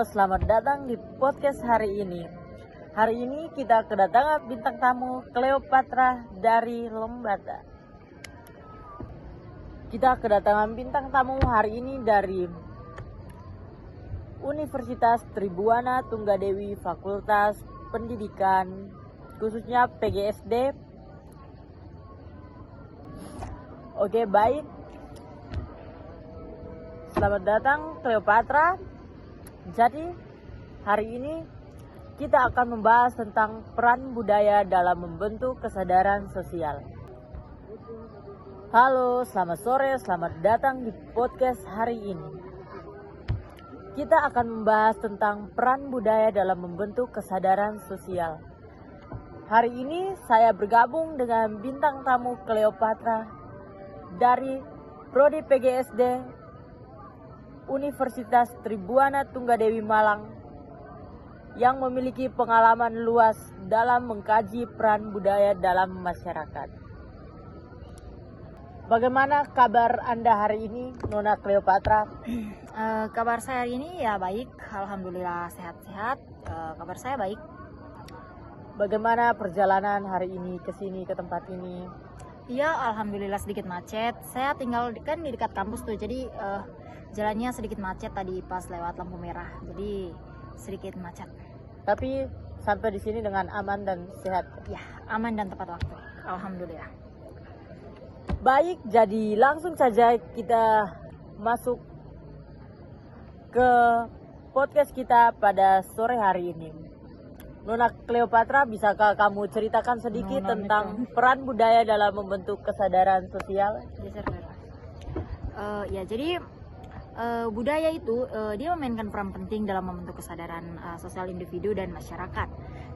selamat datang di podcast hari ini. Hari ini kita kedatangan bintang tamu Cleopatra dari Lembata. Kita kedatangan bintang tamu hari ini dari Universitas Tribuana Tunggadewi Fakultas Pendidikan, khususnya PGSD. Oke, baik. Selamat datang Cleopatra. Jadi hari ini kita akan membahas tentang peran budaya dalam membentuk kesadaran sosial. Halo, selamat sore, selamat datang di podcast hari ini. Kita akan membahas tentang peran budaya dalam membentuk kesadaran sosial. Hari ini saya bergabung dengan bintang tamu Cleopatra dari Prodi PGSD Universitas Tribuana Tunggadewi Malang yang memiliki pengalaman luas dalam mengkaji peran budaya dalam masyarakat. Bagaimana kabar Anda hari ini, Nona Cleopatra? Kabar saya hari ini ya baik, alhamdulillah sehat-sehat. Kabar saya baik. Bagaimana perjalanan hari ini ke sini, ke tempat ini? Ya, alhamdulillah sedikit macet. Saya tinggal kan di dekat kampus tuh, jadi jalannya sedikit macet tadi pas lewat lampu merah. Jadi sedikit macet. Tapi sampai di sini dengan aman dan sehat. Ya, aman dan tepat waktu. Alhamdulillah. Baik, jadi langsung saja kita masuk ke podcast kita pada sore hari ini. Nona Cleopatra, bisakah kamu ceritakan sedikit tentang peran budaya dalam membentuk kesadaran sosial? Jadi budaya itu dia memainkan peran penting dalam membentuk kesadaran sosial individu dan masyarakat.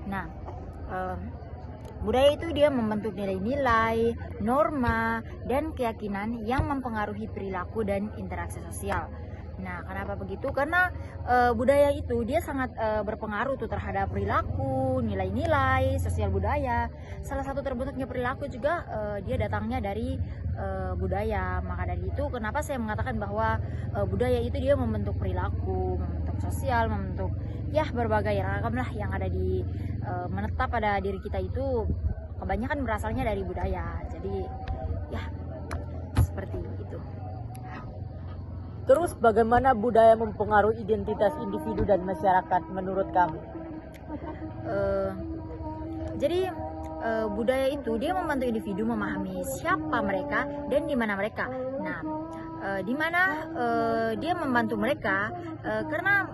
Nah, budaya itu dia membentuk nilai-nilai, norma, dan keyakinan yang mempengaruhi perilaku dan interaksi sosial. Nah, kenapa begitu? Karena budaya itu dia sangat berpengaruh tuh terhadap perilaku, nilai-nilai, sosial budaya. Salah satu terbentuknya perilaku juga dia datangnya dari budaya. Maka dari itu kenapa saya mengatakan bahwa budaya itu dia membentuk perilaku, membentuk sosial, membentuk ya berbagai ragam lah yang ada di menetap pada diri kita itu kebanyakan berasalnya dari budaya. Jadi ya seperti itu. Terus bagaimana budaya mempengaruhi identitas individu dan masyarakat menurut kamu? Budaya itu dia membantu individu memahami siapa mereka dan di mana mereka. Nah, di mana dia membantu mereka karena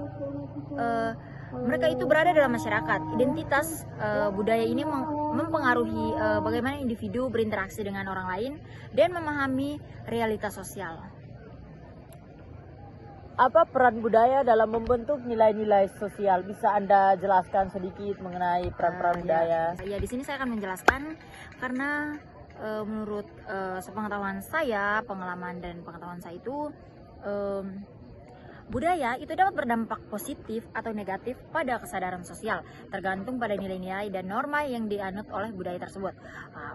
mereka itu berada dalam masyarakat. Identitas budaya ini mempengaruhi bagaimana individu berinteraksi dengan orang lain dan memahami realitas sosial. Apa peran budaya dalam membentuk nilai-nilai sosial? Bisa Anda jelaskan sedikit mengenai peran-peran budaya? Ya, di sini saya akan menjelaskan karena menurut sepengetahuan saya, pengalaman dan pengetahuan saya itu budaya itu dapat berdampak positif atau negatif pada kesadaran sosial, tergantung pada nilai-nilai dan norma yang dianut oleh budaya tersebut.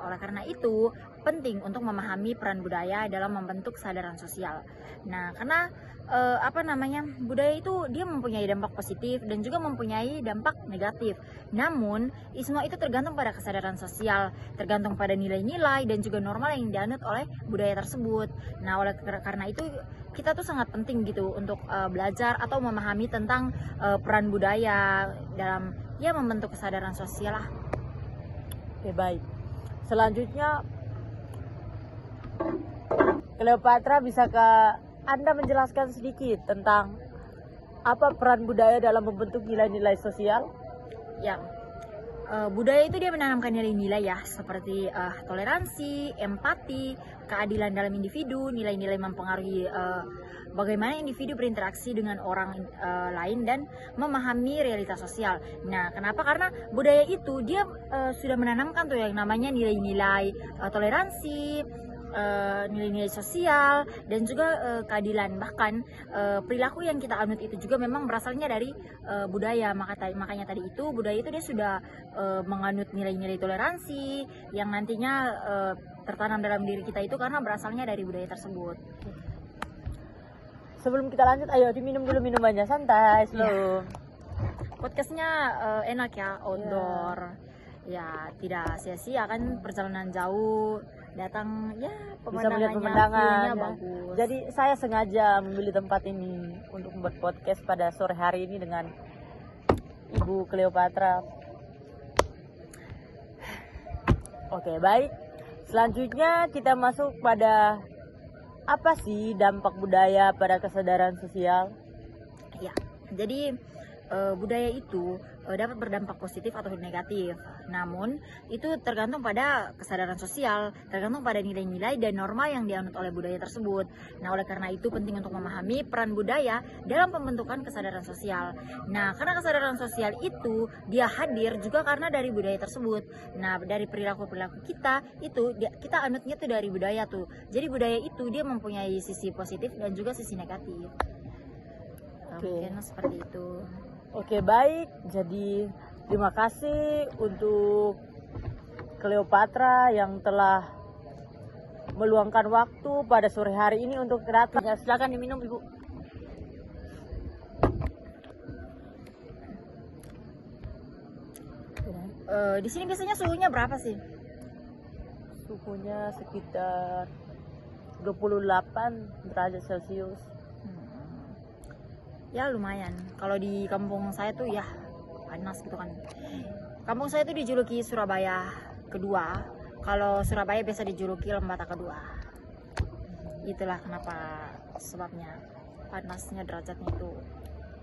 Oleh karena itu, penting untuk memahami peran budaya dalam membentuk kesadaran sosial. Nah, karena budaya itu dia mempunyai dampak positif dan juga mempunyai dampak negatif. Namun, semua itu tergantung pada kesadaran sosial, tergantung pada nilai-nilai dan juga norma yang dianut oleh budaya tersebut. Nah, oleh karena itu kita tuh sangat penting gitu untuk belajar atau memahami tentang peran budaya dalam ya membentuk kesadaran sosial lah. Oke, baik. Selanjutnya, Cleopatra, bisakah Anda menjelaskan sedikit tentang apa peran budaya dalam membentuk nilai-nilai sosial? Ya, budaya itu dia menanamkan nilai-nilai ya seperti toleransi, empati, keadilan dalam individu, nilai-nilai mempengaruhi bagaimana individu berinteraksi dengan orang lain dan memahami realitas sosial. Nah, kenapa? Karena budaya itu dia sudah menanamkan tuh yang namanya nilai-nilai toleransi, nilai-nilai sosial dan juga keadilan. Bahkan perilaku yang kita anut itu juga memang berasalnya dari budaya. Makanya tadi itu budaya itu dia sudah menganut nilai-nilai toleransi yang nantinya tertanam dalam diri kita itu karena berasalnya dari budaya tersebut. sebelum kita lanjut, ayo diminum dulu minumannya, santai, slow. Podcastnya enak ya, outdoor. Ya tidak sia-sia kan perjalanan jauh, datang ya Bisa melihat pemandangannya, pemandangan view-nya ya. bagus. Jadi saya sengaja memilih tempat ini untuk membuat podcast pada sore hari ini dengan Ibu Cleopatra. Oke, baik. Selanjutnya kita masuk pada apa sih dampak budaya pada kesadaran sosial? Ya, jadi budaya itu dapat berdampak positif atau negatif. Namun itu tergantung pada kesadaran sosial, tergantung pada nilai-nilai dan norma yang dianut oleh budaya tersebut. Nah, oleh karena itu penting untuk memahami peran budaya dalam pembentukan kesadaran sosial. Nah, karena kesadaran sosial itu dia hadir juga karena dari budaya tersebut. Nah, dari perilaku-perilaku kita itu kita anutnya tuh dari budaya tuh. Jadi budaya itu dia mempunyai sisi positif dan juga sisi negatif. Mungkin seperti itu. Oke, baik. Jadi terima kasih untuk Cleopatra yang telah meluangkan waktu pada sore hari ini untuk datang. Ya, silakan diminum, Ibu. Di sini biasanya suhunya berapa sih? Suhunya sekitar 28 derajat Celcius. Ya lumayan. Kalau di kampung saya tuh ya panas gitu kan. Kampung saya tuh dijuluki Surabaya kedua. Kalau Surabaya biasa dijuluki Lembata kedua. Itulah kenapa sebabnya panasnya derajatnya itu.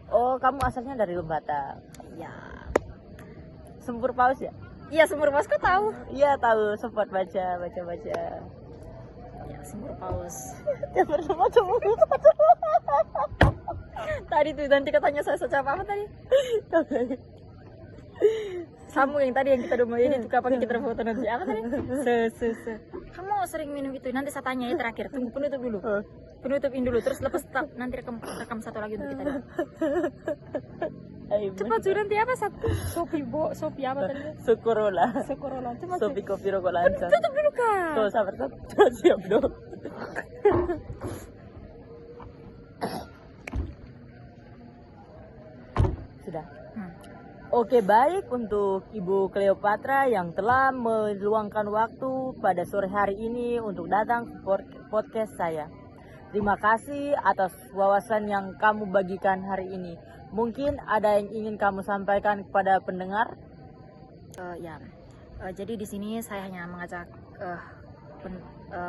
Oh, kamu asalnya dari Lembata. Ya. Sempur Paus ya? Iya, Sumur Paus kok tahu? Iya, tahu, sempat baca. Ya, Sumur Paus. Ya macam Tadi tuh nanti katanya saya apa tadi? Samu yang tadi yang kita udah mau ini tuh kapan kita foto nanti apa tadi? Kamu sering minum itu, nanti saya tanya ya terakhir. Tunggu penutup dulu. Penutupin dulu terus lepas nanti rekam satu lagi untuk kita. Cepat sudah nanti apa satu Sopi apa tadi? Sukorola. Cepat. Sopi kopi rokok lancar. Tutup dulu Kak. Tuh, sabar tuh. Siap dong. Sudah. Oke, baik untuk Ibu Cleopatra yang telah meluangkan waktu pada sore hari ini untuk datang ke podcast saya. Terima kasih atas wawasan yang kamu bagikan hari ini. Mungkin ada yang ingin kamu sampaikan kepada pendengar? Jadi di sini saya hanya mengajak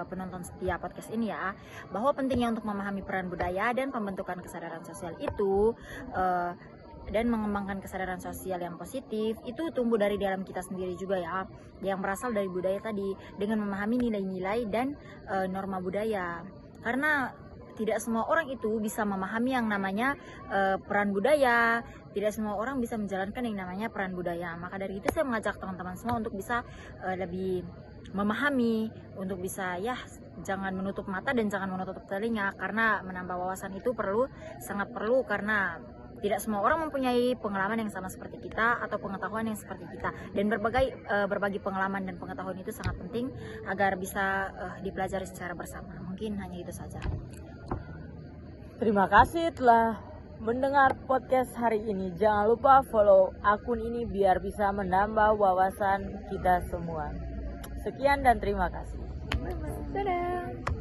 penonton setia podcast ini ya, bahwa pentingnya untuk memahami peran budaya dan pembentukan kesadaran sosial itu dan mengembangkan kesadaran sosial yang positif itu tumbuh dari dalam kita sendiri juga ya, yang berasal dari budaya tadi, dengan memahami nilai-nilai dan norma budaya. Karena tidak semua orang itu bisa memahami yang namanya peran budaya, tidak semua orang bisa menjalankan yang namanya peran budaya. Maka dari itu saya mengajak teman-teman semua untuk bisa lebih memahami, untuk bisa ya jangan menutup mata dan jangan menutup telinga, karena menambah wawasan itu sangat perlu, karena tidak semua orang mempunyai pengalaman yang sama seperti kita atau pengetahuan yang seperti kita, dan berbagi pengalaman dan pengetahuan itu sangat penting agar bisa dipelajari secara bersama. Mungkin hanya itu saja. Terima kasih telah mendengar podcast hari ini. Jangan lupa follow akun ini biar bisa menambah wawasan kita semua. Sekian dan terima kasih. Dadah.